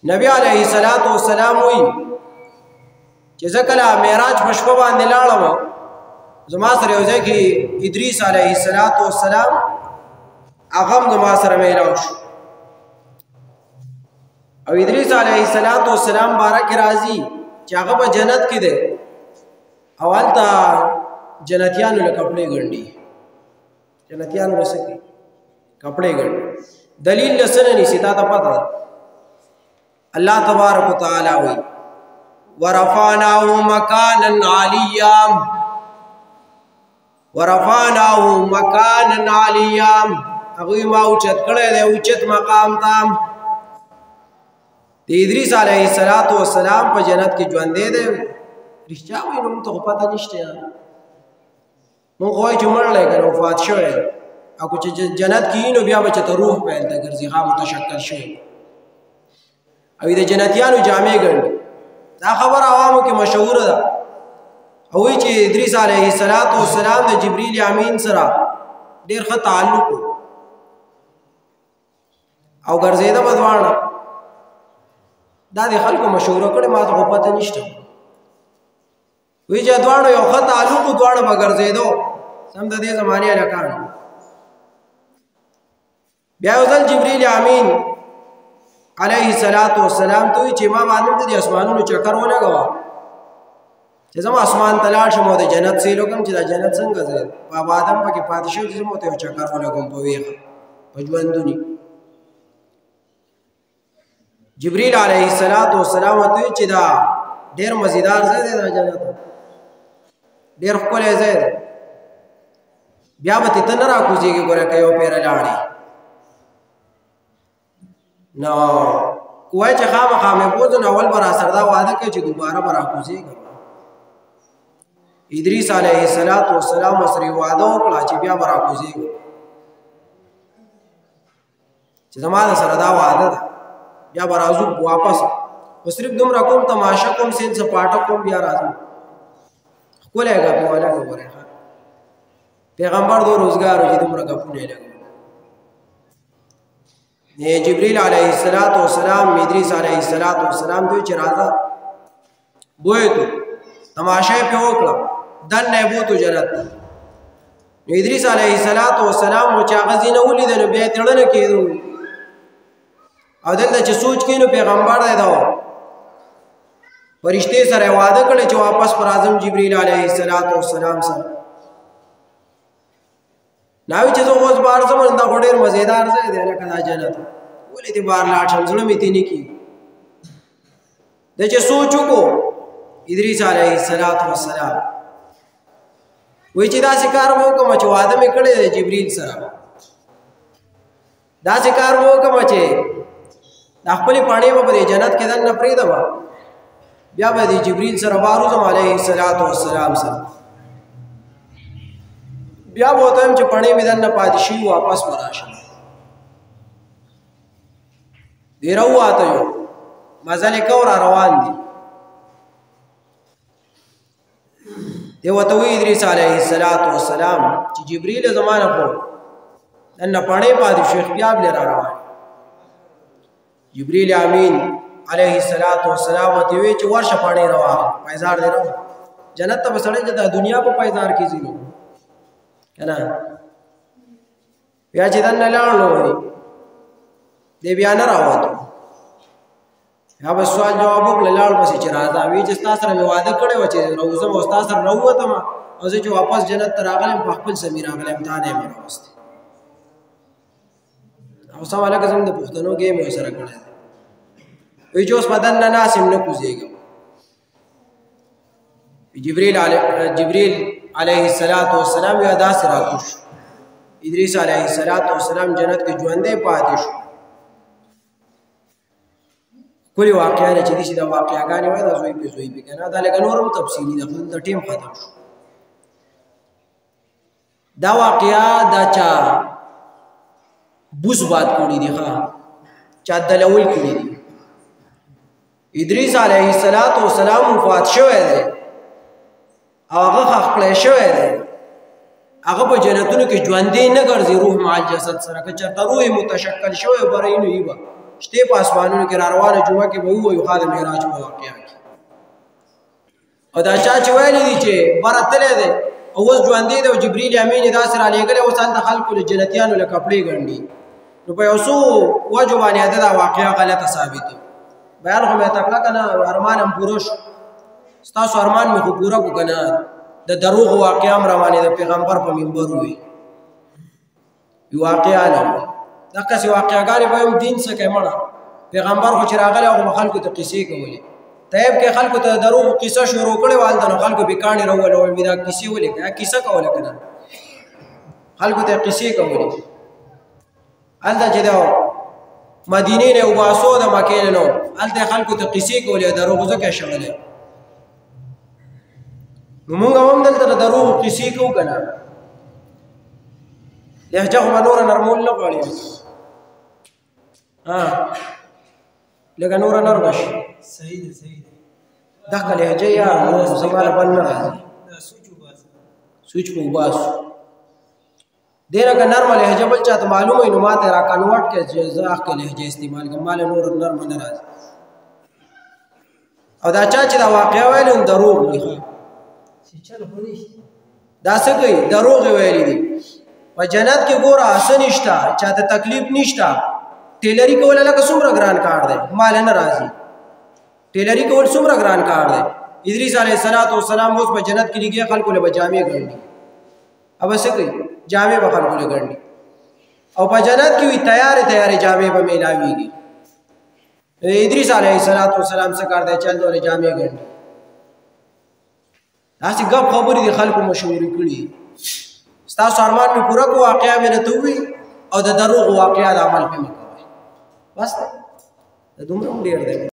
نبی علیہ الصلوۃ والسلام وی چې ځکه معراج په شپه باندې لاړم زما سره یو ځای کې ادریس علیہ الصلوۃ والسلام هغه زما سره میلاو شو او ادریس علیہ الصلوۃ والسلام بارک راضی چې هغه په جنت کې دی اول تا جنتیانو له کپڑے ګنډي جنتیانو له سکی کپڑے ګنډي دلیل لسنه ني ستا ته پته الله تبارک وتعالى وی ورفعناه مكانا عليا ورفعناه مكانا عليا هغه ما اوچت کړه دی اوچت مقام تام ادریس علیہ الصلوۃ والسلام په جنت کې ژوند دی رښتیا وایي نو ته پته نشته مونږ وایو چې مړ لګره وفات شوی او چې جنت کې نو بیا به چې روح پیل ته ګرځي هغه متشکل شي او د جنتیانو جامع ګڼي دا خبر عوامو کې مشهور ده او چې ادریس علیہ الصلوۃ والسلام د جبرئیل امین سره ډیر ښه تعلق او ګرځیدا بدوانه دا د خلکو مشوره کړي ما ته پته نشته وی چې دوانو یو ښه تعلق دوانو بګرځیدو سم د دې زمانه لکان بیا ځل جبرئیل امین علیہ الصلوۃ والسلام ته چې ما باندې د اسمانونو چکر ولګوا چې زما اسمان تلاړ شم د جنت سیلو کوم چې د جنت څنګه زه په آدم پکې پاتې شو چې مو ته چکر ولګوم په ویغه په ژوندونی جبرئیل علیہ الصلوۃ والسلام ته چې دا ډیر مزیدار ځای دی د جنت ډیر ښکلی ځای دی بیا به ته نه راکوزېږي ګوره که یو پیره لاړې نو وایي چې خامخا مې بوځو نو اول به راسره دا واده کوي چې دوباره به راکوزېږم ادریس علیہ الصلوۃ والسلام سره واده وکړه چې بیا به راکوزېږم چې زما سره دا واده ده بیا به راځو واپس خو صرف دومره کوم تماشه کوم سین سپاټه کوم بیا راځو ښکلی ګپې والا وګورئ پیغمبر دو روزګار چې دومره ګپونه یې لګول جبرئیل علیہ الصلوۃ والسلام ادریس علیہ الصلوۃ والسلام دوی چې راځه بویتو تماشه یې پې وکړه دننه یې بوتو جنت ته نو ادریس علیہ الصلوۃ والسلام و چې هغه ځینه ولیده نو بیا یې تړنه کېدو او دلته چې سوچ کینو پیغمبر دی دا فرشتي سره وعده کړی چې واپس پر اعظم جبرئیل علیہ الصلوۃ والسلام سره ناوی چې زه اوس بار زمون دا ډېر مزیدار ځای دی لکه دا جنت ولې دې بار لاړ شم زړه مې تېنې کېږي د چې سوچ وکړو ادریس علیہ الصلوۃ والسلام وایي چې داسې کار وکړم چې واده مې کړی دی جبرئیل سره داسې کار وکړم چې د خپلې پاڼې به په جنت کې دننه پرېږدم بیا به د جبرئیل سره باروزم علیہ الصلوۃ والسلام سره بیا به ورته وایم چې پاڼې مې دننه پاتې شوي واپس به راشم دی راوواته یو مزل یې کو را روان دي دی ورته وایي ادریس علیہ الصلوۃ والسلام چې جبرئیل زما نه خو دننه پاڼې پاتې شوي بیا به را روان جبرئیل امین علیہ الصلوۃ والسلام ته وی چې ورشه پاڼې روا پایزار دی راو جنت ته بسړې چې د دنیا په پایزار کې زینو کنه بیا چې دنه لاړو دی بیا نه راوته یا به سوال جواب وکړه لاړ پسې چې راځه وی چې تاسو سره واده کړی و چې روزم او تاسو سره راوته او زه چې واپس جنت ته راغلم په خپل سمیر راغلم تا نه مې راوسته او سواله کوم د پښتنو کې مې سره کړی وی چې اوس بدن نه ناسم نه کوزېږم جبرئیل علیہ الصلوۃ والسلام یو داسې راکوش ادریس علیہ الصلوۃ والسلام جنت کې ژوندی پاتې شو کلی واقعه چې دي چې دا واقعاګانې وایي دا زوی پې که نه دا لکه نور هم تفصیلي ده خو د ټیم ختم شو دا واقعه دا چا بوس باد کړي دي ښه چا دلول کړي دي ادریس علیہ الصلوۃ والسلام وفات شوی دی او هغه خښ کړی شوی دی هغه په جنتونو کې ژوندی نه ګرځي روح مع الجسد سره که چېرته روح متشکل شوی بره یې نو یي به شته په اسمانونو کې را روانه جمعه کې به وایو خاله معراج په واقعیا کې او دا چا چې ویلي دي چې بره تللی دی او اوس ژوندی دی او جبریل امین یې داسې رالېږلی اوس هلته خلکو له جنتیانو له کپړې ګنډي نو په یو څو وجو باندې ده دا واقعه غلطه ثابته بیان خو مې تکړه که نه ارمان هم پوره شو ستاسو ارمان مې خو پوره کړو که نه د دروغ واقعه هم روانې د پیغمبر په منبر ووي یو واقعه نه وي دقسې واقعګانې به هم دین څه کوي مړه پیغمبر خو چې راغلی هغه به خلکو ته قصې کولې طیب کې خلکو ته د دروغو قصه شروع کړې وه هلته نو خلکو بې کاڼې راولول مې دا کیسې ولیکه دا کیسه کوله که نه خلکو ته قصې کولې هلته چې د مدینې نه وباسو د مکې نه نو هلته خلکو ته قصې کولې دروغو ځکه شړلی نو مونږ هم دلته د دروغو قصې کوو که نه لهجه خو به نوره نرمول نه غواړي لږه نوره نرمه شي صحیح ده صحیح ده دغه لهجه یا زما له بل نه راځي سوچ په وباسو ډېره که نرمه لهجه بل چاته معلومه وي نو ما ته را کنورټ کړي چې زه هغه لهجه استعمال کړم ما له نور نرمه نه راځي او دا چا چې دا واقعه ویلي نو دروغ وي دا څه کوي دروغ یې ویلي دي په جنت کې ګوره څه نشته چاته تکلیف نشته ټیلري کول لکه څومره ګران کار دی مال نه راځي ټیلري کول څومره ګران کار دی ادریس علیه السلام اوس په جنت کې لګي خلکو له جامې ګنډي अब څه کوي جامې به خلکو له ګنډي او په جنت کې وي تیارې جامې به میلاویږي ادریس علیه السلام څه کار دی چل دوله جامې ګنډي داسې ګپ خبرې دي خلکو مشهورې کړي ستاسو ارمان مې پوره کړو واقعه مې راته ووي او د دروغو واقعه د عمل پې مه کوئ بس دی د دومره هم ډېر دی